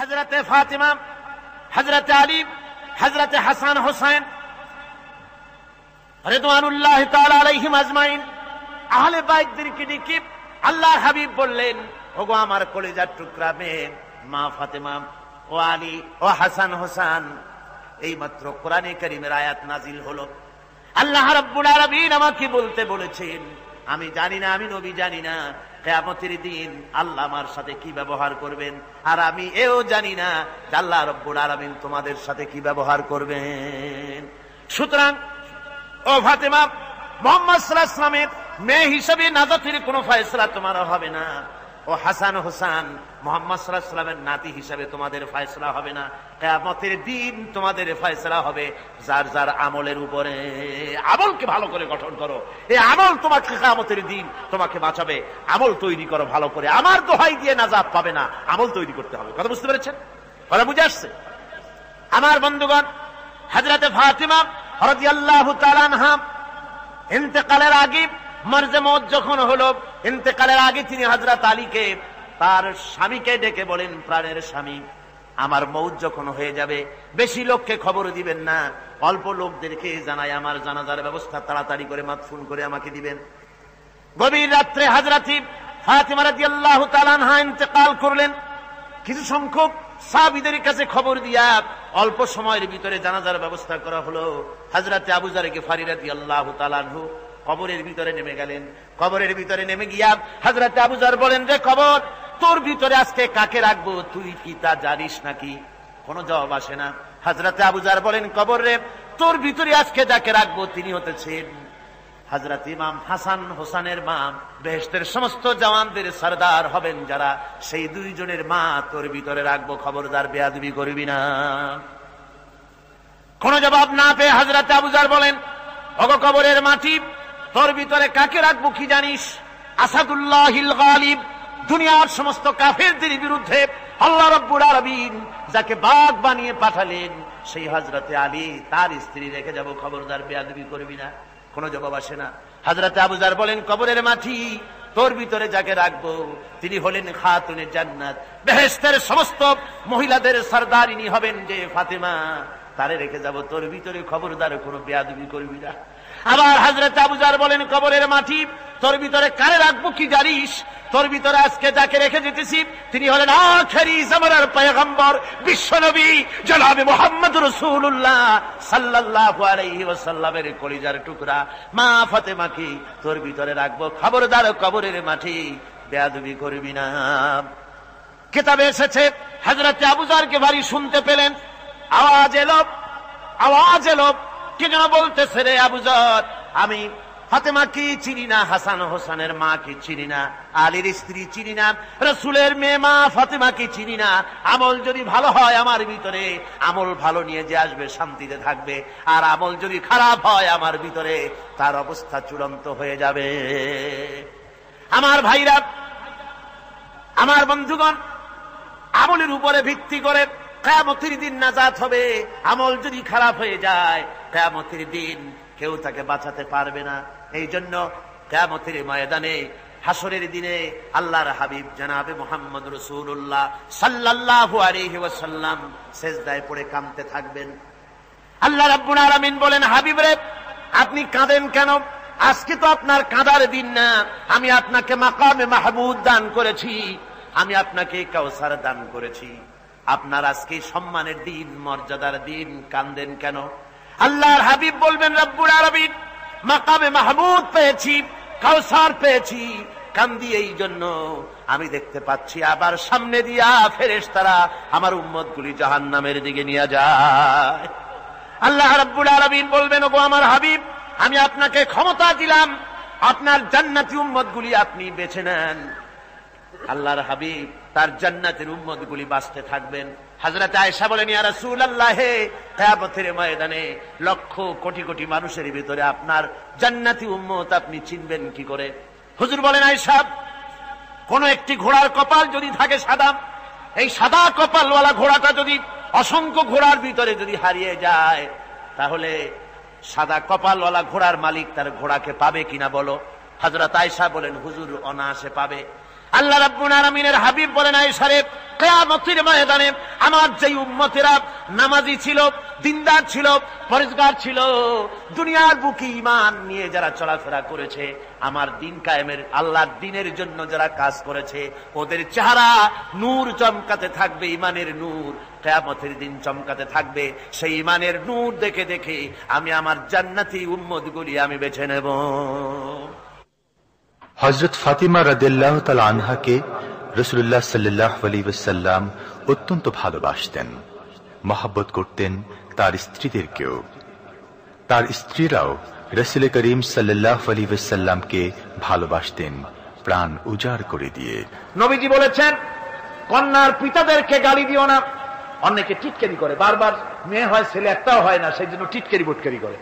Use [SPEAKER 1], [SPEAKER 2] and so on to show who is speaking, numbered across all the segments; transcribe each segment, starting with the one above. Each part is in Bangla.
[SPEAKER 1] হযরতে ফাতিমা, হযরতে আলী, হযরতে হাসান হোসেন রিদওয়ানুল্লাহি তাআলা আলাইহিম আজমাইন আহলে বাইতদেরকে ডেকে আল্লাহর হাবিব বললেন, ওগো আমার কলিজার টুকরা মেয়ে মা ফাতেমা ও আলী ও হাসান হোসেন, এইমাত্র কোরআনে কারীমের আয়াত নাজিল হলো। আল্লাহ রাব্বুল আলামিন আমাকে বলতে বলেছেন, আমি জানি না, আমি নবী জানি না কিয়ামতের দিন আল্লাহ আমার সাথে কি ব্যবহার করবেন, আর আমি এও জানি না যে আল্লাহ রাব্বুল আলামিন তোমাদের সাথে কি ব্যবহার করবেন। সুতরাং ও ফাতেমা, মুহাম্মদ সাল্লাল্লাহু আলাইহি ওয়াসাল্লামের মেয়ে হিসেবে নাজাতের কোনো ফয়সালা তোমার হবে না। ও হাসান হোসেন, মুহাম্মদ সাল্লাল্লাহু আলাইহি ওয়াসাল্লামের নাতি হিসেবে তোমাদের ফয়সালা হবে না। কিয়ামতের দিন তোমাদের ফয়সালা হবে যার যার আমলের উপরে। আমলকে ভালো করে গঠন করো, এই আমল তোমাকে কিয়ামতের দিন তোমাকে বাঁচাবে। আমল তৈরি করো ভালো করে, আমার দোহাই দিয়ে নাজাত পাবে না, আমল তৈরি করতে হবে। কথা বুঝতে পেরেছেন? কথা বুঝে আসছে? আমার বন্ধুগণ, হযরতে ফাতিমা রাদিয়াল্লাহু তাআলা আনহা ইন্তেকালের আগে, মরজে মওত যখন হলো, ইন্তেকালের আগে তিনি হযরত আলীকে তার স্বামীকে ডেকে বলেন, প্রাণের স্বামী, আমার মওত যখন হয়ে যাবে বেশি লোককে খবর দিবেন না, অল্প লোকদেরকে জানাই আমার জানাজার ব্যবস্থা তাড়াতাড়ি করে মাদফুন করে আমাকে দিবেন। গভীর রাত্রে হযরত ফাতিমা রাদিয়াল্লাহু তাআলা আনহা ইন্তেকাল করলেন। কিছু সংখ্যক সাহাবীদের কাছে খবর দিয়া অল্প সময়ের ভিতরে জানাজার ব্যবস্থা করা হলো। হযরত আবু যার গিফারী রাদিয়াল্লাহু তাআলা আনহু কবরের ভিতরে নেমে গেলেন। কবরের ভিতরে নেমে গিয়া হযরত আবু যার বলেন, যে কবর, তোর ভিতরে আজকে কাকে রাখবো, তুই কি তা জানিস নাকি? কোনো জবাব আসে না। হযরত আবু যার বলেন, কবর রে, তোর ভিতরে আজকে যাকে রাখবো তিনি হতেছেন হযরত ইমাম হাসান হোসেনের মা, বেহেশতের সমস্ত জওয়ানদের সরদার হবেন যারা, সেই দুইজনের মা তোর ভিতরে রাখবো, খবরদার বেয়াদবি করবি না। কোন জবাব না পেয়ে হযরত আবু যার বলেন, ওগো কবরের মাটি, তোর ভিতরে কাকে রাখবো কি জানিস? আসাদুল্লাহিল গালিব, দুনিয়ার সমস্ত কাফেরদের বিরুদ্ধে আল্লাহ রাব্বুল আলামিন যাকে বাঘ বানিয়ে পাঠালেন, সেই হযরতে আলী, তার স্ত্রী রেখে যাব, খবরদার বেয়াদবি করবি না। কোন জবাব আসে না। হযরত আবু যার বলেন, কবরের মাটি, তোর ভিতরে যাকে রাখবো তিনি হলেন খাতুনে জান্নাত, বেহেশতের সমস্ত মহিলাদের সরদারিনী হবেন যে ফাতেমা, তারে রেখে যাব, তোর ভিতরে খবরদার কোনো বেয়াদবি করবি না। আবার হযরত আবু যার বলেন, কবরের মাটি, তোর ভিতরে কারে রাখবো কি জানিস? তোর ভিতরে আজকে যাকে রেখে যেতেছি তিনি হলেন আখেরি জামানার পয়গম্বর, বিশ্বনবী জনাবে মুহাম্মদ রাসূলুল্লাহ সাল্লাল্লাহু আলাইহি ওয়াসাল্লামের কলিজার টুকরা মা ফাতেমাকে তোর ভিতরে রাখবো, খবরদার কবরের মাটি বেয়াদবি করবি না। কিতাবে এসেছে, হযরত আবু যারকে ভারী শুনতে পেলেন, আওয়াজ এলো, কি যেন বলতেছে, রে আবু যার, আমি ফাতেমা কি চিনি না, হাসান হোসেনের মা কি চিনি না, আলীর স্ত্রী চিনি না, রাসূলের মেয়ে মা ফাতেমা কি চিনি না। আমল যদি ভালো হয় আমার ভিতরে, আমল ভালো নিয়ে যে আসবে শান্তিতে থাকবে, আর আমল যদি খারাপ হয় আমার ভিতরে, তার অবস্থা চূড়ান্ত হয়ে যাবে। আমার ভাইরা, আমার বন্ধুগণ, আমলের উপরে ভিত্তি করে কিয়ামতের দিন নাজাত হবে। আমল যদি খারাপ হয়ে যায়, কিয়ামতের দিন কেউ তাকে বাঁচাতে পারবে না। এই জন্য কিয়ামতের ময়দানে, হাসরের দিনে আল্লাহর হাবিব জনাবে মুহাম্মদ রাসূলুল্লাহ সাল্লাল্লাহু আলাইহি ওয়াসাল্লাম সিজদায় পড়ে কাঁদতে থাকবেন। আল্লাহ রাব্বুল আলামিন বলেন, হাবিব রে, আপনি কাঁদেন কেন? আজকে তো আপনার কাঁদার দিন না, আমি আপনাকে মাকামে মাহমুদ দান করেছি, আমি আপনাকে কাউসার দান করেছি, আপনার আজকে সম্মানের দিন, মর্যাদার দিন, কাঁদেন কেন? আল্লাহর হাবিব বলবেন, রব্বুল আলামিন, মাকামে মাহমুদ পেয়েছি, কাউসার পেয়েছি, কান্দি এই জন্য আমি দেখতে পাচ্ছি আবার সামনে দিয়া ফেরেশতারা আমার উম্মতগুলি জাহান্নামের দিকে নিয়ে যায়। আল্লাহ রাব্বুল আলামিন বলবেন, ওগো আমার হাবিব, আমি আপনাকে ক্ষমতা দিলাম, আপনার জান্নাতি উম্মতগুলি আপনি বেছে নেন। আল্লাহর হাবিব তার জান্নাতের উম্মতগুলি বাঁচতে থাকবেন। হযরত আয়েশা বলেন, ইয়া রাসূলুল্লাহ, কিয়ামতের ময়দানে লক্ষ কোটি কোটি মানুষের ভিতরে আপনার জান্নাতি উম্মত আপনি চিনবেন কি করে? হুজুর বলেন, আয়েশা, কোন একটি ঘোড়ার কপাল যদি থাকে সাদা, এই সাদা কপালওয়ালা ঘোড়াটা যদি অসংখ্য ঘোড়ার ভিতরে যদি হারিয়ে যায়, তাহলে সাদা কপালওয়ালা ঘোড়ার মালিক তার ঘোড়াকে পাবে কিনা বলো? হযরত আয়েশা বলেন, হুজুর, অনায়াসে পাবে। আল্লাহ রাব্বুল আলামিনের হাবিব বলেন, আয়েশা রে, কিয়ামতের ময়দানে আমার যে উম্মতেরা নামাজি ছিল, দিনদার ছিল, পরেজগার ছিল, দুনিয়ার বুকে ঈমান নিয়ে যারা চলাফেরা করেছে, আমার দিন কায়েমের আল্লাহর দিনের জন্য যারা কাজ করেছে, ওদের চেহারা নূর চমকাতে থাকবে, ঈমানের নূর কিয়ামতের দিন চমকাতে থাকবে। সেই ঈমানের নূর দেখে দেখে আমি আমার জান্নাতি উম্মতগুলি আমি বেছে নেব।
[SPEAKER 2] হযরত ফাতিমা রাদিয়াল্লাহু তাআলা আনহাকে রাসূলুল্লাহ সাল্লাল্লাহু আলাইহি ওয়াসাল্লাম অত্যন্ত ভালোবাসতেন, মহব্বত করতেন তার স্ত্রীদেরকেও। তার স্ত্রীরাও রাসূল করিম সাল্লাল্লাহু আলাইহি ওয়াসাল্লামকে ভালোবাসতেন প্রাণ উজাড় করে দিয়ে।
[SPEAKER 1] নবীজি বলেছেন, কন্যার পিতাদেরকে গালি দিও না। অনেকে টিটকারি করে, বারবার মেয়ে হয় ছেলে একটাও হয় না, সেই জন্য টিটকারি বটকারি করে।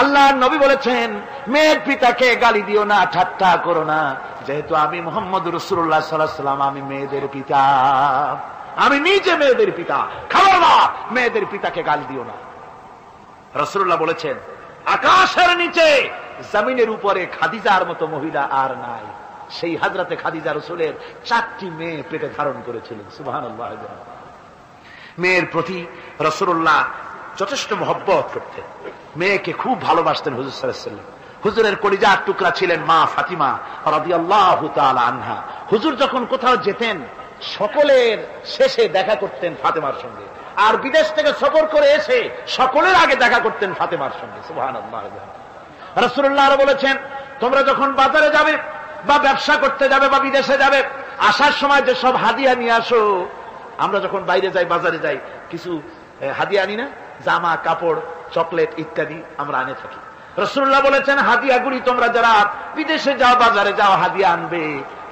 [SPEAKER 1] আল্লাহর নবী বলেছেন, মেয়ের পিতাকে গালি দিও না, ঠাট্টা করো না, যেহেতু আমি মুহাম্মদ রাসূলুল্লাহ সাল্লাল্লাহু আলাইহি ওয়াসাল্লাম, আমি মেয়েদের পিতা, আমি নিজে মেয়েদের পিতা। খবরদার মেয়েদের পিতাকে গালি দিও না। রাসূলুল্লাহ বলেছেন, আকাশের নিচে জমিনের উপরে খাদিজার মতো মহিলা আর নাই। সেই হযরতে খাদিজা রাসূলের 4টি মেয়ে পেটে ধারণ করেছিলেন। সুবহানাল্লাহ। মেয়ের প্রতি রাসূলুল্লাহ যথেষ্ট মহব্বত করতেন, মেয়েকে খুব ভালোবাসতেন হুজুর সাল্লাল্লাহু আলাইহি ওয়াসাল্লাম। হুজুরের কলিজার টুকরা ছিলেন মা ফাতিমা রাদিয়াল্লাহু তাআলা আনহা। হুজুর যখন কোথাও যেতেন, সকলের শেষে দেখা করতেন ফাতেমার সঙ্গে, আর বিদেশ থেকে সফর করে এসে সকলের আগে দেখা করতেন ফাতেমার সঙ্গে। সুবহানাল্লাহ। রাসূলুল্লাহ আরো বলেছেন, তোমরা যখন বাজারে যাবে বা ব্যবসা করতে যাবে বা বিদেশে যাবে, আসার সময় যে সব হাদিয়া নিয়ে আসো। আমরা যখন বাইরে যাই, বাজারে যাই, কিছু হাদিয়া আনি না, জামা কাপড় চকলেট ইত্যাদি আমরা আনে থাকি। রাসূলুল্লাহ বলেছেন, হাদিয়াগুলি তোমরা যারা বিদেশে যাও, বাজারে যাও, হাদিয়া আনবে,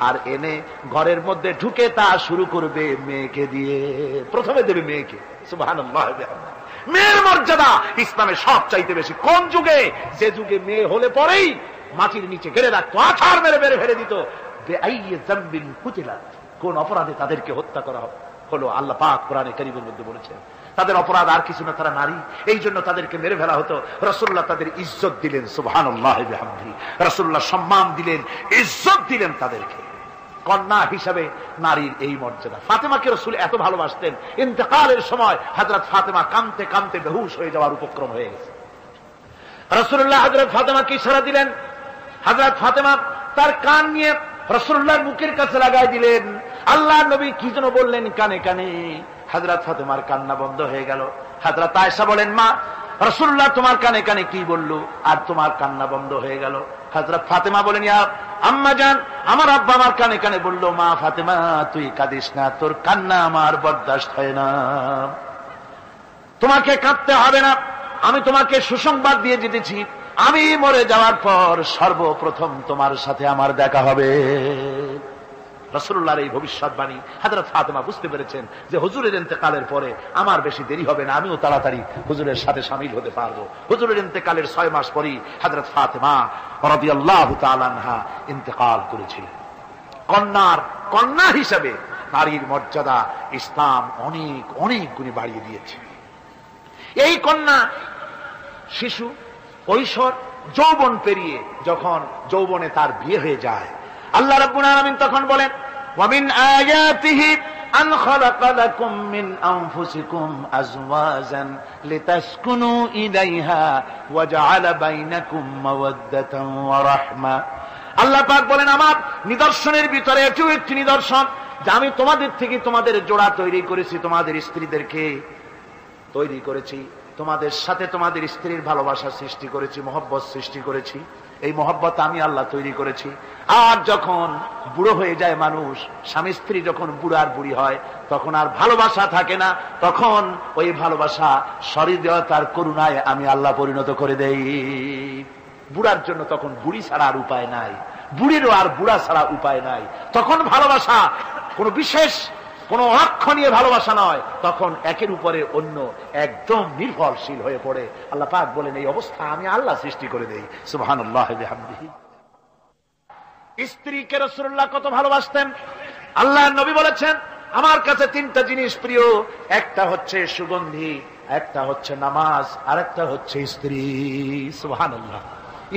[SPEAKER 1] আর এনে ঘরের মধ্যে ঢুকে তা শুরু করবে মেয়েকে দিয়ে। প্রথমে দেবে মেয়েকে। সুবহানাল্লাহ। মেয়ের মর্যাদা ইসলামে সব চাইতে বেশি। কোন যুগে? যে যুগে মেয়ে হলে পরেই মাটির নিচে গেড়ে রাখতো, আছাড় মেরে মেরে ফেলে দিত। বেআইয়ি যামবিন কুতিলাত, কোন অপরাধে তাদেরকে হত্যা করা হলো, আল্লাহ পাক কোরআনে কারীমের মধ্যে বলেছেন। তাদের অপরাধ আর কিছু না, তারা নারী, এই জন্য তাদেরকে মেরে ফেলা হতো। রাসূলুল্লাহ তাদের ইজ্জত দিলেন। সুবহানাল্লাহ বিহামদিহি। রাসূলুল্লাহ সম্মান দিলেন, ইজ্জত দিলেন তাদেরকে। কন্যা হিসাবে নারীর এই মর্যাদা। ফাতেমাকে রাসূল এত ভালোবাসতেন, ইন্তেকালের সময় হযরত ফাতেমা কাঁদতে কাঁদতে বেহুশ হয়ে যাওয়ার উপক্রম হয়ে গেছে। রাসূলুল্লাহ হযরত ফাতেমাকে ইশারা দিলেন। হযরত ফাতেমা তার কান নিয়ে রাসূলুল্লাহর মুখের কাছে লাগাই দিলেন। আল্লাহর নবী কি যেন বললেন কানে কানে। হযরত ফাতেমার কান্না বন্ধ হয়ে গেল। হযরত আয়েশা বলেন, মা, রাসূলুল্লাহ তোমার কানে কানে কি বলল আর তোমার কান্না বন্ধ হয়ে গেল? হযরত ফাতেমা বলেন, ইয়া আম্মা জান, আমার আব্বা আমার কানে কানে বলল, মা ফাতেমা তুই কাঁদিস না, তোর কান্না আমার বরদাস্ত হয় না, তোমাকে কাঁদতে হবে না। আমি তোমাকে সুসংবাদ দিয়ে যেতেছি, আমি মরে যাওয়ার পর সর্বপ্রথম তোমার সাথে আমার দেখা হবে। রাসূলুল্লাহর এই ভবিষ্যৎবাণী হযরত ফাতেমা বুঝতে পেরেছেন যে হুজুরের ইন্তেকালের পরে আমার বেশি দেরি হবে না, আমিও তাড়াতাড়ি হুজুরের সাথে শামিল হতে পারবো। হুজুরের ইন্তেকালের 6 মাস পরেই হযরত ফাতেমা রাদিয়াল্লাহু তাআলা আনহা ইন্তেকাল করেছিলেন। কন্যা হিসেবে নারীর মর্যাদা ইসলাম অনেক অনেক গুণে বাড়িয়ে দিয়েছে। এই কন্যা শিশু, কৈশোর, যৌবন পেরিয়ে যখন যৌবনে তার বিয়ে হয়ে যায়, আল্লাহ রাব্বুল আলামিন তখন বলেন, ওয়া মিন আয়াতিহি আন খালাকা লাকুম মিন আনফুসিকুম আজওয়াজান লিতাসকুনু ইলাইহা ওয়া জাআলা বাইনাকুম মাওয়াদ্দাতান ওয়া রাহমা। আল্লাহ পাক বলেন, আমার নিদর্শনের ভিতরে এটিও একটি নিদর্শন যে আমি তোমাদের থেকে তোমাদের জোড়া তৈরি করেছি, তোমাদের স্ত্রীদেরকে তৈরি করেছি, তোমাদের সাথে তোমাদের স্ত্রীর ভালোবাসা সৃষ্টি করেছি, মহব্বত সৃষ্টি করেছি। এই মহব্বত আমি আল্লাহ তৈরি করেছি। আর যখন বুড়ো হয়ে যায় মানুষ, স্বামী স্ত্রী যখন বুড়ার বুড়ি হয়, তখন আর ভালোবাসা থাকে না, তখন ওই ভালোবাসা সহৃদয়তার করুণায় আমি আল্লাহ পরিণত করে দেই। বুড়ার জন্য তখন বুড়ি ছাড়া আর উপায় নাই, বুড়িরও আর বুড়া ছাড়া উপায় নাই। তখন ভালোবাসা কোনো বিশেষ কোন অক্ষ নিয়ে ভালোবাসা নয়, তখন একের উপরে অন্য একদম নির্ভরশীল হয়ে পড়ে। আল্লাহ পাক বলেন, এই অবস্থা আমি আল্লাহ সৃষ্টি করে দেই। সুবহানাল্লাহ বিহামদিহি। স্ত্রীকে রাসূলুল্লাহ কত ভালোবাসতেন। আল্লাহর নবী বলেছেন, আমার কাছে 3টা জিনিস প্রিয়, একটা হচ্ছে সুগন্ধি, একটা হচ্ছে নামাজ, আর একটা হচ্ছে স্ত্রী। সুবহানাল্লাহ।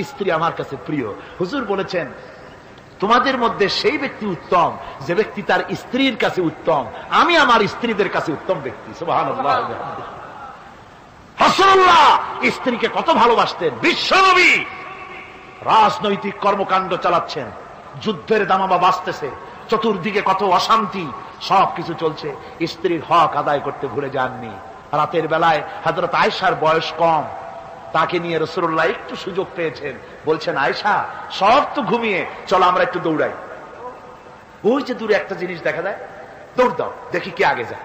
[SPEAKER 1] স্ত্রী আমার কাছে প্রিয়। হুজুর বলেছেন, তোমাদের মধ্যে সেই ব্যক্তি উত্তম যে ব্যক্তি তার স্ত্রীর কাছে উত্তম। আমি আমার স্ত্রীদের কাছে উত্তম ব্যক্তি। সুবহানাল্লাহ। রাসূলুল্লাহ স্ত্রীকে কত ভালোবাসতেন। বিশ্বনবী রাজনৈতিক কর্মকাণ্ড চালাচ্ছেন, যুদ্ধের দামামা বাজতেছে, চতুর্দিকে কত অশান্তি, সবকিছু চলছে, স্ত্রীর হক আদায় করতে ভুলে যাননি। রাতের বেলায় হযরত আয়েশার বয়স কম, তাকে নিয়ে রাসূলুল্লাহ একটু সুযোগ পেয়েছেন, বলছেন আয়েশা সব তো ঘুমিয়ে, চলো আমরা একটু দৌড়াই। ওই যে দূরে একটা জিনিস দেখা যায়, দৌড় দাও দেখি কে আগে যায়।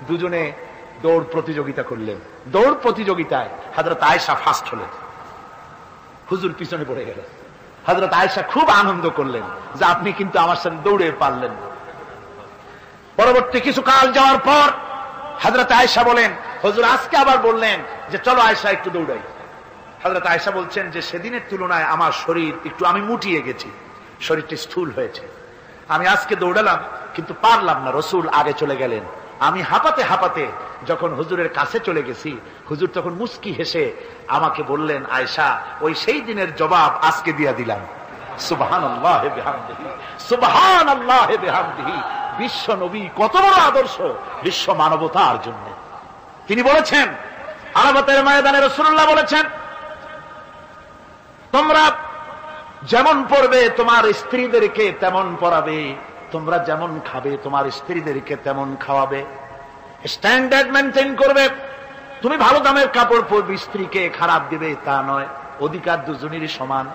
[SPEAKER 1] দুজনে দৌড় প্রতিযোগিতা করলেন। দৌড় প্রতিযোগিতায় হযরত আয়েশা ফার্স্ট হলেন, হুজুর পিছনে পড়ে গেল। হযরত আয়েশা খুব আনন্দ করলেন যে আপনি কিন্তু আমার সাথে দৌড়ে পারলেন। পরবর্তী কিছু কাল যাওয়ার পর হযরত আয়েশা বলেন, হুজুর আজকে আবার বললেন যে চলো আয়েশা একটু দৌড়াই। হযরত আয়েশা বলছেন যে সেদিনের তুলনায় আমার শরীর একটু, আমি মুটিয়ে গেছি, শরীরটি স্থূল হয়েছে। আমি আজকে দৌড়ালাম কিন্তু পারলাম না, রাসূল আগে চলে গেলেন। আমি হাঁপাতে হাঁপাতে যখন হুজুরের কাছে চলে গেছি, হুজুর তখন মুস্কি হেসে আমাকে বললেন, আয়েশা ওই সেই দিনের জবাব আজকে দিয়া দিলাম। সুবহানাল্লাহ বিহামদিহি, সুবহানাল্লাহ বিহামদিহি। বিশ্ব নবী কত বড় আদর্শ বিশ্ব মানবতার জন্য। তিনি বলেছেন, আরাফাতের ময়দানে রাসূলুল্লাহ বলেছেন, তোমরা যেমন পড়বে তোমার স্ত্রীদেরকে তেমন পড়াবে, তোমরা যেমন খাবে তোমার স্ত্রীদেরকে তেমন খাওয়াবে, স্ট্যান্ডার্ড মেনটেন করবে। তুমি ভালো দামের কাপড় পরবে, স্ত্রীকে খারাপ দিবে তা নয়। অধিকার দুজনেরই সমান,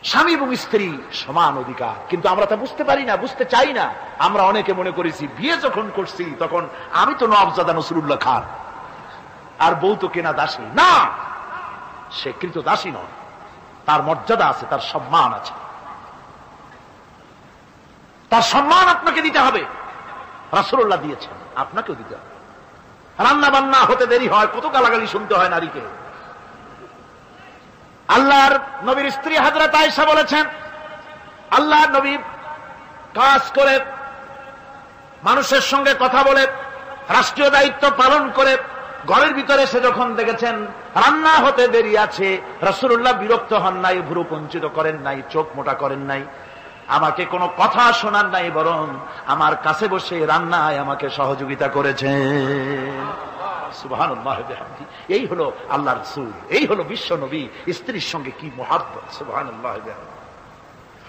[SPEAKER 1] স্বামী এবং স্ত্রী সমান অধিকার। কিন্তু আমরা তা বুঝতে পারি না, বুঝতে চাই না। আমরা অনেকে মনে করেছি বিয়ে যখন করছি তখন আমি তো নওয়াবজাদা নসরুল্লাহ খান, আর বউ তো কেনা দাসী। না, সে কৃত দাসী নয়, তার মর্যাদা আছে, তার সম্মান আছে, তার সম্মান আপনাকে দিতে হবে। রাসূলুল্লাহ দিয়েছেন, আপনাকেও দিতে হবে। রান্না বান্না হতে দেরি হয়, কত গালাগালি শুনতে হয় নারীকে। আল্লাহর নবীর স্ত্রী হযরত আয়েশা বলেছেন, আল্লাহর নবী কাজ করে, মানুষের সঙ্গে কথা বলে, রাষ্ট্রীয় দায়িত্ব পালন করে ঘরের ভিতরে সে যখন দেখেছেন রান্না হতে দেরি আছে, রাসূলুল্লাহ বিরক্ত হন নাই, ভ্রু কুঞ্চিত করেন নাই, চোখ মোটা করেন নাই, আমাকে কোনো কথা শোনান নাই, বরং আমার কাছে বসে রান্নায় আমাকে সহযোগিতা করেছেন। সুবহানাল্লাহ বিহামদি। এই হলো আল্লাহর রাসূল, এই হলো বিশ্ব নবী। স্ত্রীর সঙ্গে কি মহব্বত! সুবহানাল্লাহ বিহামদি।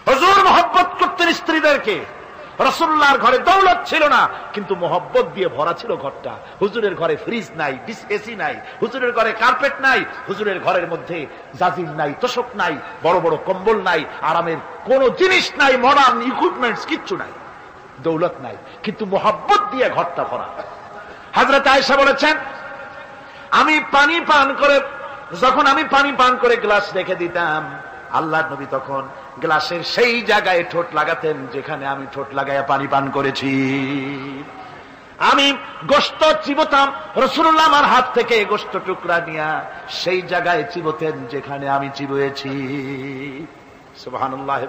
[SPEAKER 1] হুজুর মহব্বত করতেন স্ত্রীদেরকে। রাসূলুল্লাহর ঘরে দৌলত ছিল না, কিন্তু মহব্বত দিয়ে ভরা ছিল ঘরটা। হুজুরের ঘরে ফ্রিজ নাই, এসি নাই, হুজুরের ঘরে কার্পেট নাই, হুজুরের ঘরের মধ্যে জাজির নাই, তোশক নাই, বড় বড় কম্বল নাই, আরামের কোন জিনিস নাই, মডার্ন ইকুইপমেন্টস কিচ্ছু নাই, দৌলত নাই, কিন্তু মহব্বত দিয়ে ঘরটা ভরা। হযরত আয়েশা বলেছেন, আমি পানি পান করে, যখন আমি পানি পান করে গ্লাস রেখে দিতাম, আল্লাহর নবী তখন গ্লাসের সেই জায়গায় ঠোঁট লাগাতেন যেখানে আমি ঠোঁট লাগাইয়া পানি পান করেছি। আমি গোশত চিবোতাম, রাসূলুল্লাহ আমার হাত থেকে গোশত টুকরা নিয়া সেই জায়গায় চিবোতেন যেখানে আমি চিবুয়েছি। সুবহানাল্লাহ।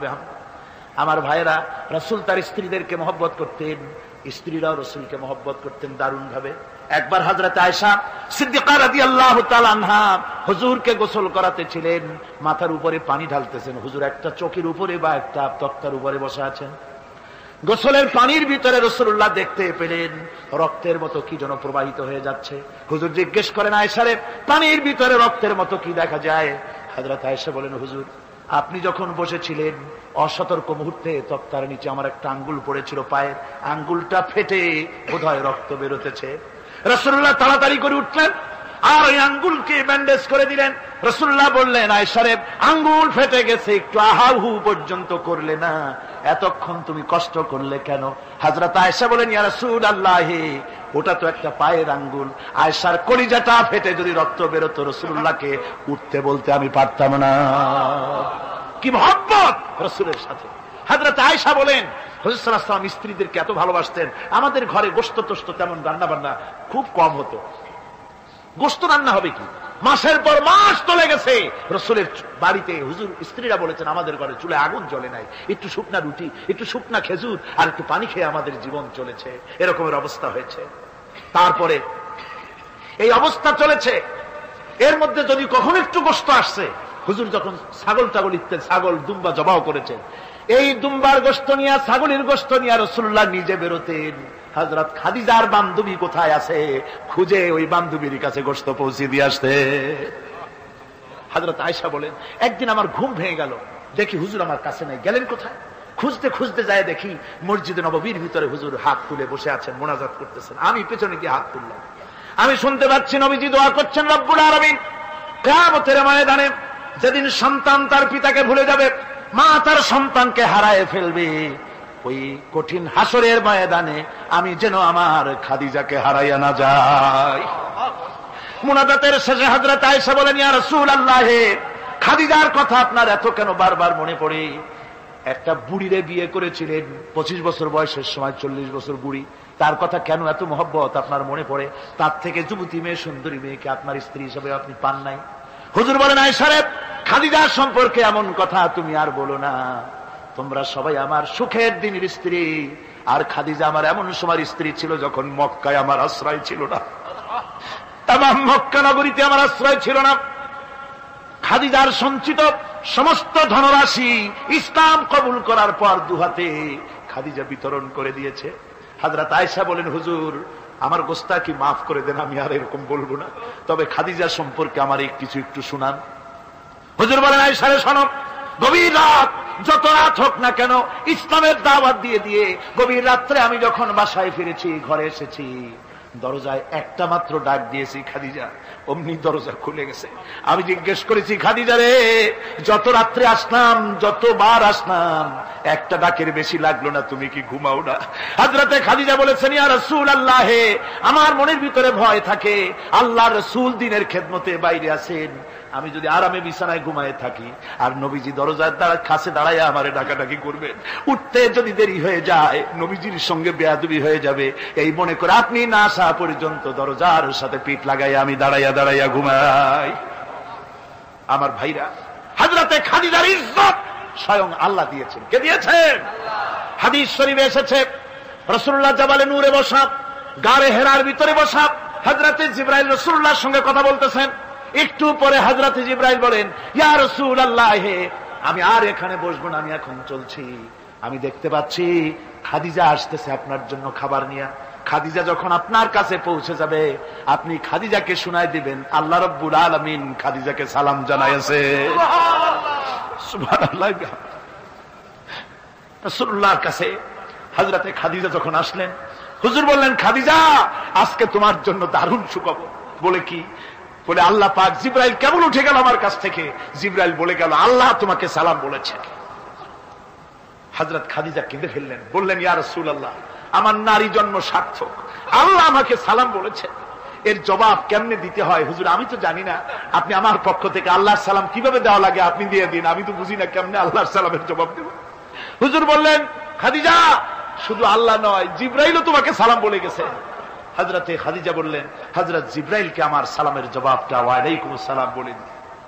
[SPEAKER 1] আমার ভাইরা, রাসূল তার স্ত্রীদেরকে মহব্বত করতেন, স্ত্রীরাও রাসূলকে মহব্বত করতেন দারুণ ভাবে। একবার হযরত আয়েশা সিদ্দিকা রাদিয়াল্লাহু তাআলা আনহা হুজুরকে গোসল করাতে ছিলেন, মাথার উপরে পানি ঢালতেছেন, হুজুর একটা চৌকির উপরে বা একটা তক্তার উপরে বসে আছেন। গোসলের পানির ভিতরে রাসূলুল্লাহ দেখতে পেলেন রক্তের মতো কি যেন প্রবাহিত হয়ে যাচ্ছে। হুজুর জিজ্ঞেস করেন, আয়েশারে পানির ভিতরে রক্তের মতো কি দেখা যায়? হযরত আয়েশা বলেন, হুজুর আপনি যখন বসেছিলেন অসতর্ক মুহূর্তে তক্তার নিচে আমার একটা আঙ্গুল পড়েছিল, পায়ের আঙ্গুলটা ফেটে বোধহয় রক্ত বেরোতেছে। রাসূলুল্লাহ তাড়াতাড়ি করে উঠলেন আর ওই আঙ্গুলকে ব্যান্ডেজ করে দিলেন। রাসূলুল্লাহ বললেন, আয়েশা রে আঙ্গুল ফেটে গেছে, একটু আহাহু পর্যন্ত করলে না, এতক্ষণ তুমি কষ্ট করলে কেন? হযরত আয়েশা বলেন, ইয়া রাসূলুল্লাহ ওটা তো একটা পায়ের আঙ্গুল। আয়েশার কলিজাটা ফেটে যদি রক্ত বেরোতো রাসূলুল্লাহকে উঠতে বলতে আমি পারতাম না। কি মহব্বত রাসূলের সাথে। হযরত আয়েশা বলেন, হুজুর সাল্লাল্লাহু আলাইহি ওয়াসাল্লাম স্ত্রীদেরকে এত ভালোবাসতেন, আমাদের ঘরে গোশত টোস্ত তেমন রান্না বান্না খুব কম হতো। গোশত রান্না হবে কি, মাসের পর মাস চলে গেছে রাসূলের বাড়িতে, হুজুর স্ত্রীরা বলেছেন আমাদের ঘরে চুলে আগুন জ্বলে নাই, একটু শুকনা রুটি, একটু শুকনা খেজুর আর একটু পানি খেয়ে আমাদের জীবন চলেছে, এরকমের অবস্থা হয়েছে। তারপরে এই অবস্থা চলেছে, এর মধ্যে যদি কখনো একটু গোশত আসছে, হুজুর যখন ছাগল টাগল ইত্যাদি ছাগল দুম্বা জবাও করেছেন, এই দুম্বার গোশত নিয়ে, ছাগলের গোশত নিয়ে রাসূলুল্লাহ নিজে বেরোতেন। হযরত খাদিজার বান্ধবী কোথায় আছে খুঁজে ওই বান্ধবীর কাছে গোশত পৌঁছে দিয়ে আসতে। হযরত আয়েশা বলেন, একদিন আমার ঘুম ভেঙে গেল, দেখি হুজুর আমার কাছে নাই, গেলেন কোথায়? খুঁজতে খুঁজতে যায় দেখি মসজিদে নববীর ভিতরে হুজুর হাত তুলে বসে আছেন, মোনাজাত করতেছেন। আমি পেছনে গিয়ে হাত তুললাম, আমি শুনতে পাচ্ছি নবীজি দোয়া করছেন, রব্বুল আলামিন কিয়ামতের ময়দানে যেদিন সন্তান তার পিতাকে ভুলে যাবে, মা তার সন্তানকে হারায় ফেলবে, ওই কঠিন হাসরের ময়দানে আমি যেন আমার খাদিজাকে হারাইয়া না যাই। মুনাজাতের শেষে হযরত আয়েশা বলেন, ইয়া রাসূলুল্লাহ, খাদিজার কথা আপনার এত কেন বারবার মনে পড়ে? একটা বুড়িরে বিয়ে করেছিলেন 25 বছর বয়সের সময়, 40 বছর বুড়ি, তার কথা কেন এত মহব্বত আপনার মনে পড়ে? তার থেকে যুবতী মেয়ে, সুন্দরী মেয়েকে আপনার স্ত্রী হিসেবে আপনি পান নাই? হুজুর বলেন, আয়েশা রে, খাদিজার সম্পর্কে এমন কথা তুমি আর বলো না। তোমরা সবাই আমার সুখের দিনের স্ত্রী, আর খাদিজা আমার এমন সময় স্ত্রী ছিল যখন মক্কায় আমার আশ্রয় ছিল না, তামাম মক্কা নগরীতে আমার আশ্রয় ছিল না। খাদিজার সঞ্চিত সমস্ত ধনরাশি ইসলাম কবুল করার পর দুহাতে খাদিজা বিতরণ করে দিয়েছে। হযরত আয়েশা বলেন, হুজুর আমার গোস্তাকি মাফ করে দেন, আমি আর এরকম বলবো না, তবে খাদিজা সম্পর্কে আমার কিছু একটু শুনান। হুজুর বলেন, আয়েশা রে শোনো, গভীর রাত, যত রাত হোক না কেন, ইসলামের দাওয়াত দিয়ে দিয়ে গভীর রাত্রে আমি যখন বাসায় ফিরেছি, ঘরে এসেছি, দরজায় একটা মাত্র ডাক দিয়েছি, খাদিজা, অমনি দরজা খুলে গেছে। আমি জিজ্ঞেস করেছি, খাদিজা রে, যত রাত্রে আসলাম, যতবার আসলাম, একটা ডাকের বেশি লাগলো না, তুমি কি ঘুমাও না? হযরতে খাদিজা বলেছেন, ইয়া রাসূলুল্লাহ, আমার মনের ভিতরে ভয় থাকে, আল্লাহর রাসূল দ্বীনের খেদমতে বাইরে আছেন, আমি যদি আরামে বিছানায় ঘুমায় থাকি আর নবীজি দরজার কাছে দাঁড়াইয়া আমারে ডাকাডাকি করবেন, উঠতে যদি দেরি হয়ে যায় নবীজির সঙ্গে বেয়াদবি হয়ে যাবে, এই মনে করে আপনি না আসা পর্যন্ত দরজার সাথে পিঠ লাগাইয়া আমি দাঁড়াইয়া দাঁড়াইয়া ঘুমাই। আমার ভাইরা, হযরতে খাদিজার ইজ্জত স্বয়ং আল্লাহ দিয়েছেন। কে দিয়েছেন? হাদিস শরীফে এসেছে, রাসূলুল্লাহ জাবালে নূরে বসা, গারে হেরার ভিতরে বসা, হযরতে জিবরাইল রাসূলুল্লাহর সঙ্গে কথা বলতেছেন। একটু পরে হযরতে জিবরাইল বলেন, ইয়া রাসূলুল্লাহ, আমি আর এখানে বসবো না, আমি এখন চলছি। আমি দেখতে পাচ্ছি খাদিজা আসতেছে আপনার জন্য খাবার নিয়ে। খাদিজা যখন আপনার কাছে পৌঁছে যাবে, আপনি খাদিজাকে শুনায় দিবেন, আল্লাহ রাব্বুল আলামিন খাদিজাকে সালাম জানাইছে। সুবহানাল্লাহ। রাসূলুল্লাহর কাছে হযরতে খাদিজা যখন আসলেন, হুজুর বললেন, খাদিজা, আজকে তোমার জন্য দারুণ সুখবর। বলে কি? বলে, আল্লাহ পাক জিবরাইল কেমন উঠে গেল আমার কাছ থেকে, জিবরাইল বলে গেল আল্লাহ তোমাকে সালাম বলেছে। হযরত খাদিজা কেঁদে ফেললেন, বললেন, ইয়া রাসূলুল্লাহ, আমার নারী জন্ম সার্থক, আল্লাহ আমাকে সালাম বলেছে, এর জবাব কেমনে দিতে হয় হুজুর আমি তো জানি না, আপনি আমার পক্ষ থেকে আল্লাহর সালাম কিভাবে দেওয়া লাগে আপনি দিয়ে দিন, আমি তো বুঝি না কেমনে আল্লাহর সালামের জবাব দেব। হুজুর বললেন, খাদিজা, শুধু আল্লাহ নয়, জিবরাইলও তোমাকে সালাম বলে গেছে। হযরতে খাদিজা বললেন, হযরত জিবরাইলকে আমার সালামের জবাবটা ওয়ালাইকুম আসসালাম বলেন।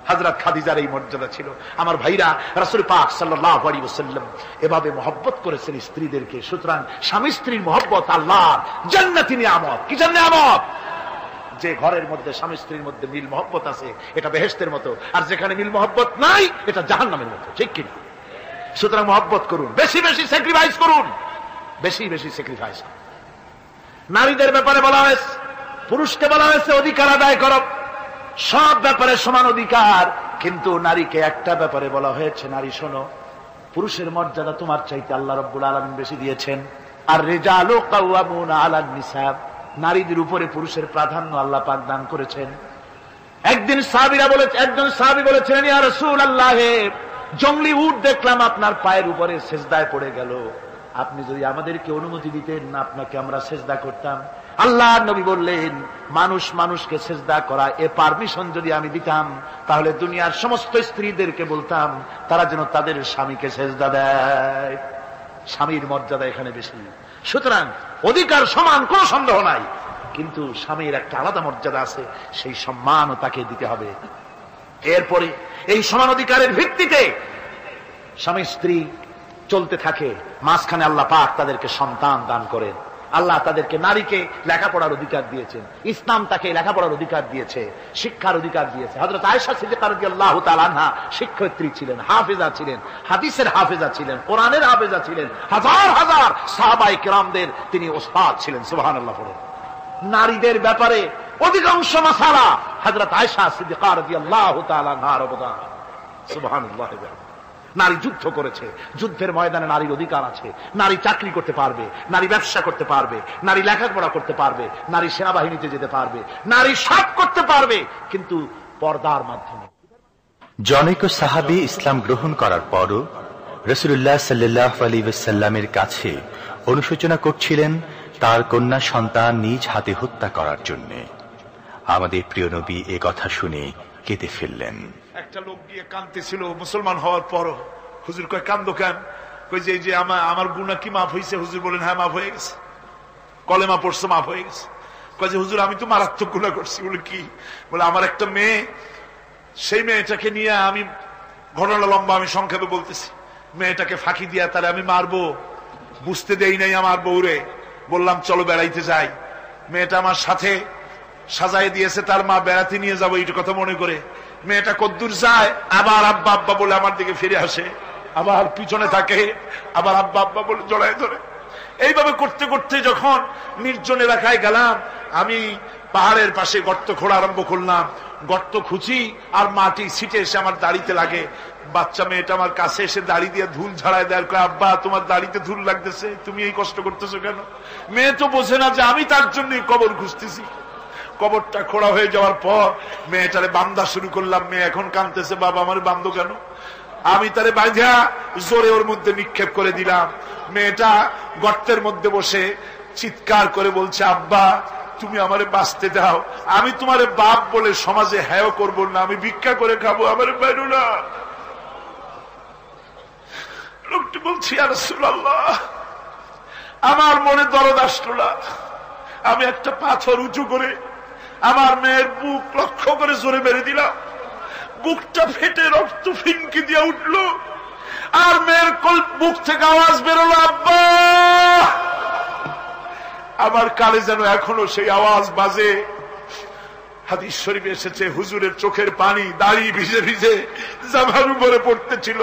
[SPEAKER 1] হযরত খাদিজার এই মর্যাদা ছিল। আমার ভাইরা, রাসূল পাক সাল্লাল্লাহু আলাইহি ওয়াসাল্লাম এভাবে মহব্বত করেছেন স্ত্রীদেরকে। সুতরাং স্বামী স্ত্রীর মহব্বত আল্লাহর জান্নাতি নিয়ামত। কি নিয়ামত? যে ঘরের মধ্যে স্বামী স্ত্রীর মধ্যে মিল মহব্বত আছে, এটা বেহেশতের মতো, আর যেখানে মিল মহব্বত নাই, এটা জাহান্নামের মতো। ঠিক কিনা? সুতরাং মহব্বত করুন, বেশি বেশি স্যাক্রিফাইস করুন, বেশি বেশি স্যাক্রিফাইস। নারীদের ব্যাপারে বলা হয়েছে, পুরুষকে বলা হয়েছে অধিকার আদায় করো, সব ব্যাপারে সমান অধিকার, কিন্তু নারীকে একটা ব্যাপারে বলা হয়েছে, নারী শোনো, পুরুষের মর্যাদা তোমার চাইতে আল্লাহ রাব্বুল আলামিন বেশি দিয়েছেন। আর রিজালু কাওয়ামুনা আলান নিসা, নারীদের উপরে পুরুষের প্রাধান্য আল্লাহ পাক দান করেছেন। একদিন একজন সাহাবী বলেছেন, ইয়া রাসূলুল্লাহ, জংলি উট দেখলাম আপনার পায়ের উপরে সেজদায় পড়ে গেল, আপনি যদি আমাদেরকে অনুমতি দিতেন আপনাকে আমরা সেজদা করতাম। আল্লাহ নবী বললেন, মানুষ মানুষকে সেজদা করা, এ পারমিশন যদি আমি দিতাম, তাহলে দুনিয়ার সমস্ত স্ত্রীদেরকে বলতাম তারা যেন তাদের স্বামীকে সেজদা দেয়। স্বামীর মর্যাদা এখানে বেশি। সুতরাং অধিকার সমান, কোনো সন্দেহ নাই, কিন্তু স্বামীর একটা আলাদা মর্যাদা আছে, সেই সম্মানও তাকে দিতে হবে। এরপরে এই সমান অধিকারের ভিত্তিতে স্বামী স্ত্রী চলতে থাকে, মাঝখানে আল্লাহ পাক তাদেরকে সন্তান দান করেন। আল্লাহ তাদেরকে, নারীকে লেখাপড়ার অধিকার দিয়েছেন, ইসলাম তাকে লেখাপড়ার অধিকার দিয়েছে, শিক্ষার অধিকার দিয়েছে। হযরত আয়েশা সিদ্দিকা রাদিয়াল্লাহু তাআলা আনহা শিক্ষয়িত্রী ছিলেন, হাফেজা ছিলেন, হাদিসের হাফেজা ছিলেন, কোরআনের হাফেজা ছিলেন, হাজার হাজার সাহাবায়ে কেরামদের তিনি ওস্তাদ ছিলেন। সুবহানাল্লাহ পড়েন। নারীদের ব্যাপারে অধিকাংশ মাসালা হযরত আয়েশা সিদ্দিকা রাদিয়াল্লাহু তাআলা আনহার অবদান। সুবহানাল্লাহ। নারী যুদ্ধ করেছে, যুদ্ধের ময়দানে নারীর অধিকার আছে। নারী চাকরি করতে পারবে, নারী ব্যবসা করতে পারবে, নারী লেখাপড়া করতে পারবে, নারী সেনাবাহিনীতে যেতে পারবে, নারী সব করতে পারবে, কিন্তু পর্দার মাধ্যমে।
[SPEAKER 2] জনৈক সাহাবী ইসলাম গ্রহণ করার পরও রাসূলুল্লাহ সাল্লাল্লাহু আলাইহি ওয়াসাল্লামের কাছে অনুশোচনা করছিলেন তার কন্যা সন্তান নিজ হাতে হত্যা করার জন্য। আমাদের প্রিয় নবী এ কথা শুনে কেঁদে ফেললেন।
[SPEAKER 3] একটা লোক গিয়ে কাঁদতেছিল মুসলমান হওয়ার পরও। হুজুর কয় কান্দো কেন? কই যে আমার গুনাহ কি মাফ হয়েছে? হুজুর বলেন হ্যাঁ মাফ হয়ে গেছে, কলেমা পড়ছে মাফ হয়ে গেছে। কয় যে হুজুর আমি তো মারাত্মক গুনাহ করছি। বলে কি? বলে আমার একটা মেয়ে, সেই মেয়েটাকে নিয়ে আমি, ঘটনা লম্বা, আমি সংক্ষেপে বলতেছি, মেয়েটাকে ফাঁকি দিয়া তাহলে আমি মারবো, বুঝতে দেই নাই আমার বউরে। বললাম চলো বেড়াইতে যাই। মেয়েটা আমার সাথে সাজায় দিয়েছে, তার মা বেড়াতে নিয়ে যাবো এইটা কথা মনে করে। মেয়েটা কদ্দূর যায়, আবার আব্বা আব্বা বলে আমার দিকে ফিরে আসে, আবার পিছনে থাকে, আবার আব্বা আব্বা বলে জড়ায় ধরে। এইভাবে করতে করতে যখন নির্জন এলাকায় গেলাম, আমি পাহাড়ের পাশে গর্ত খোঁড়া আরম্ভ করলাম। গর্ত খুঁজি আর মাটি ছিটে এসে আমার দাড়িতে লাগে। বাচ্চা মেয়েটা আমার কাছে এসে দাড়ি দিয়ে ধুল ঝাড়ায় দেয়, কয় আব্বা তোমার দাড়িতে ধুল লাগতেছে, তুমি এই কষ্ট করতেছো কেন? মেয়ে তো বোঝে না যে আমি তার জন্য কবর খুঁজতেছি। কবরটা খোঁড়া হয়ে যাওয়ার পর মেয়েটারে বান্ধা শুরু করলাম। মেয়ে এখন কাঁদতেছে, বাবা আমার বান্ধো কেন? আমি তারে বাঁধা জোরে ওর মধ্যে নিক্ষেপ করে দিলাম। মেয়েটা গর্তের মধ্যে বসে চিৎকার করে বলছে, আব্বা তুমি আমারে বাঁচতে দাও, আমি তোমারে বাপ বলে সমাজে হ্যাঁ করব না, আমি ভিক্ষা করে খাবো, আমারে বাইরো না। লোকটি বলছি ইয়া রাসূলুল্লাহ, আমার মনে দরদ আসলো না। আমি একটা পাথর উঁচু করে আমার মেয়ের বুক লক্ষ্য করে জোরে মেরে দিলাম। বুকটা ফেটে রক্ত ফিনকি দিয়ে উঠলো, আর মেয়ের বুক থেকে আওয়াজ বেরোলো, আব্বা। আমার কানে যেন এখনো সেই আওয়াজ বাজে। হাদিস শরীফে এসেছে, হুজুরের চোখের পানি দাড়ি ভিজে ভিজে জামার উপরে পড়তেছিল।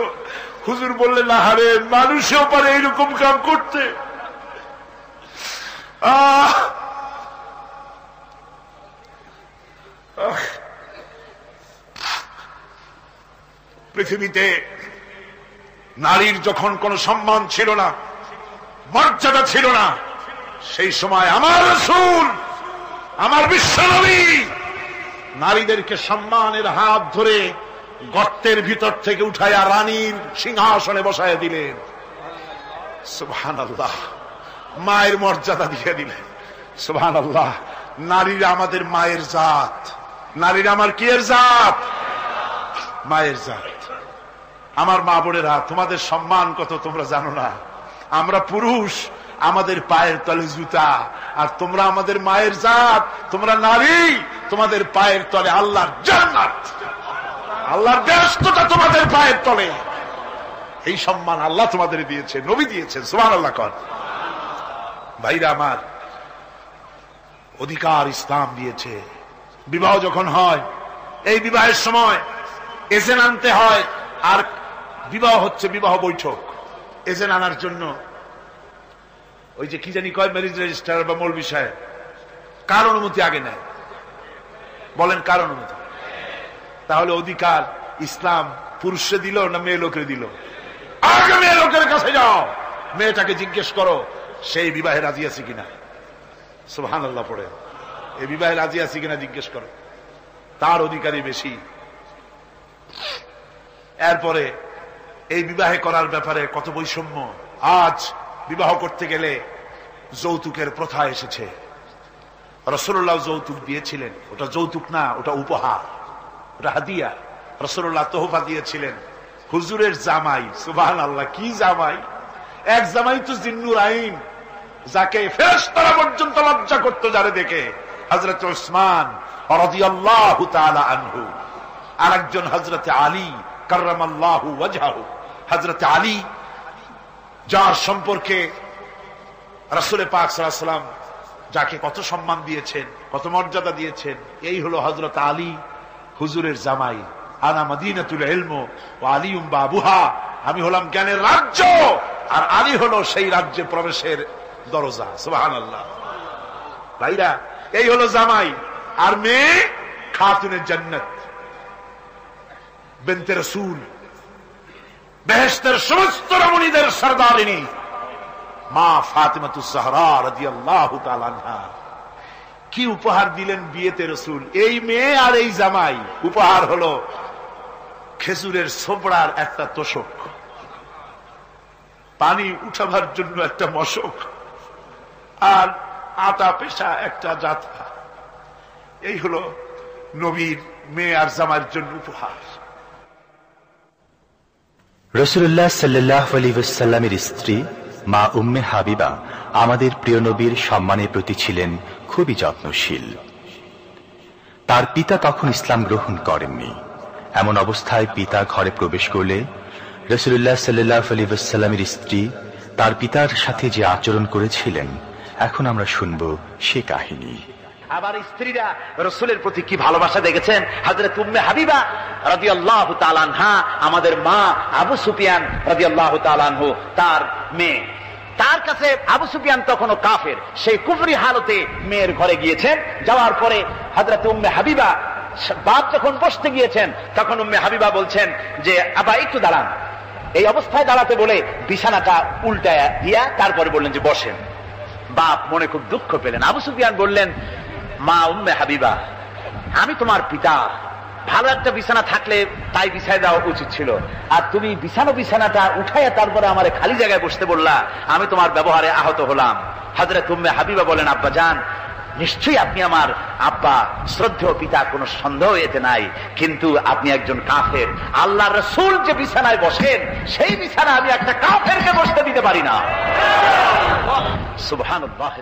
[SPEAKER 3] হুজুর বললেন, আহারে, মানুষেও পারে এইরকম কাম করতে। পৃথিবীতে নারীর যখন কোন সম্মান ছিল না, মর্যাদা ছিল না, সেই সময় আমার রাসূল, আমার বিশ্বনবী নারীদেরকে সম্মানের হাত ধরে গর্তের ভিতর থেকে উঠাইয়া রানীর সিংহাসনে বসায় দিলেন। সুবহানাল্লাহ। মায়ের মর্যাদা দিয়ে দিলেন। সুবহানাল্লাহ। নারীরা আমাদের মায়ের জাত। নারীরা আমার কি এর জাত? মায়ের জাত। আমার মা বোনেরা, তোমাদের সম্মান কত তোমরা জানো না। আমরা পুরুষ, আমাদের পায়ের তলে জুতা, আর তোমরা আমাদের মায়ের জাত। তোমরা নারী, তোমাদের পায়ের তলে আল্লাহর জান্নাত, আল্লাহর ব্যস্ততা তোমাদের পায়ের তলে। এই সম্মান আল্লাহ তোমাদের দিয়েছে, নবী দিয়েছেন। সুবহানাল্লাহ কর। ভাইরা আমার, অধিকার ইসলাম দিয়েছে। বিবাহ যখন হয়, এই বিবাহের সময় এজেন্ট আনতে হয়। আর বিবাহ হচ্ছে বিবাহ বৈঠক। এজেন্ট আনার জন্য ওই যে কি জানি কয়, ম্যারেজ রেজিস্ট্রার বা মৌলবি সাহেব, কার অনুমতি আগে নেয়? বলেন কার অনুমতি? তাহলে অধিকার ইসলাম পুরুষে দিল না মেয়ে লোকের দিল? আগে মেয়ে লোকের কাছে যাও, মেয়েটাকে জিজ্ঞেস করো সেই বিবাহে রাজি আছে কিনা। সুবহানাল্লাহ পড়ে, এই বিবাহে রাজি আছে কিনা জিজ্ঞেস করো, তার অধিকারই বেশি। এরপরে এই বিবাহে করার ব্যাপারে কত বৈষম্য। আজ বিবাহ করতে গেলে যৌতুকের প্রথা এসেছে। রাসূলুল্লাহ যৌতুক দিয়েছিলেন, ওটা যৌতুক না, ওটা উপহার, ওটা হাদিয়া। রাসূলুল্লাহ তোহফা দিয়েছিলেন হুজুরের জামাই। সুবহানাল্লাহ, কি জামাই! এক জামাই তো জিন্নুর আইন, যাকে ফেরেশতারা পর্যন্ত লজ্জা করত যারে দেখে, হযরত উসমান রাদিয়াল্লাহু তাআলা আনহু। আরেকজন হযরত আলী কাররামাল্লাহু ওয়াজহাহু। হযরত আলী, যার সম্পর্কে রাসূল পাক সাল্লাল্লাহু আলাইহি ওয়াসাল্লাম যাকে কত সম্মান দিয়েছেন, কত মর্যাদা দিয়েছেন, এই হলো হযরত আলী হুজুরের জামাই। আনা মদিনাতুল ইলম ওয়া আলিউম বাবুহা, আমি হলাম জ্ঞানের রাজ্য আর আলী হলো সেই রাজ্যে প্রবেশের দরজা। সুবহানাল্লাহ। ভাইরা, এই হলো জামাই। আর মেয়ে খাতুনে জান্নাত বিনতে রাসূল, বেহেশতের সমস্ত রমণীদের সরদারিনী মা ফাতিমাতুজ জাহরা রাদিয়াল্লাহু তাআলা আনহা। কি উপহার দিলেন বিয়েতে রাসূল! এই মেয়ে আর এই জামাই। উপহার হলো খেজুরের ছোবড়ার একটা তোষক, পানি উঠাবার জন্য একটা মশক, আর আটা পেশা একটা জাতা। এই হলো নবীর মেয়ে আর জামাইয়ের জন্য উপহার।
[SPEAKER 2] রাসূলুল্লাহ সাল্লাল্লাহু আলাইহি ওয়াসাল্লামের স্ত্রী মা উম্মে হাবিবা আমাদের প্রিয় নবীর সম্মানের প্রতি ছিলেন খুবই যত্নশীল। তার পিতা তখন ইসলাম গ্রহণ করেননি। এমন অবস্থায় পিতা ঘরে প্রবেশ করলে রাসূলুল্লাহ সাল্লাল্লাহু আলাইহি ওয়াসাল্লামের স্ত্রী তার পিতার সাথে যে আচরণ করেছিলেন, এখন আমরা শুনব সে কাহিনী।
[SPEAKER 1] আবার স্ত্রীরা রাসূলের প্রতি কি ভালোবাসা দেখেছেন। হযরত উম্মে হাবিবা রাদিয়াল্লাহু তাআলা আনহা, আমাদের মা আবু সুফিয়ান রাদিয়াল্লাহু তাআলা আনহু, তার মেয়ে। তার কাছে আবু সুফিয়ান তখনও কাফের, সেই কুফরি হালতে মেয়ের ঘরে গিয়েছেন। যাওয়ার পরে হযরত উম্মে হাবিবা বাপ যখন বসতে গিয়েছেন, তখন উম্মে হাবিবা বলছেন যে আবা একটু দাঁড়ান। এই অবস্থায় দাঁড়াতে বলে বিছানাটা উল্টায়া দিয়া তারপরে বললেন যে বসেন। বাপ মনে খুব দুঃখ পেলেন। আবু সুফিয়ান বললেন, মা উম্মে হাবিবা, আমি তোমার পিতা, ভালো একটা বিছানা থাকলে তাই বিছায় দেওয়া উচিত ছিল, আর তুমি বিছানাটা উঠাইয়া তারপরে আমার খালি জায়গায় বসতে বললা, আমি তোমার ব্যবহারে আহত হলাম। হযরত উম্মে হাবিবা বলেন, আব্বা জান, নিশ্চয়ই আপনি আমার আব্বা, শ্রদ্ধেয় পিতা, কোনো সন্দেহ এতে নাই, কিন্তু আপনি একজন কাফের। আল্লাহর রাসূল যে বিছানায় বসেন, সেই বিছানা আমি একটা কাফেরকে বসতে দিতে পারি না। সুবহানাল্লাহ।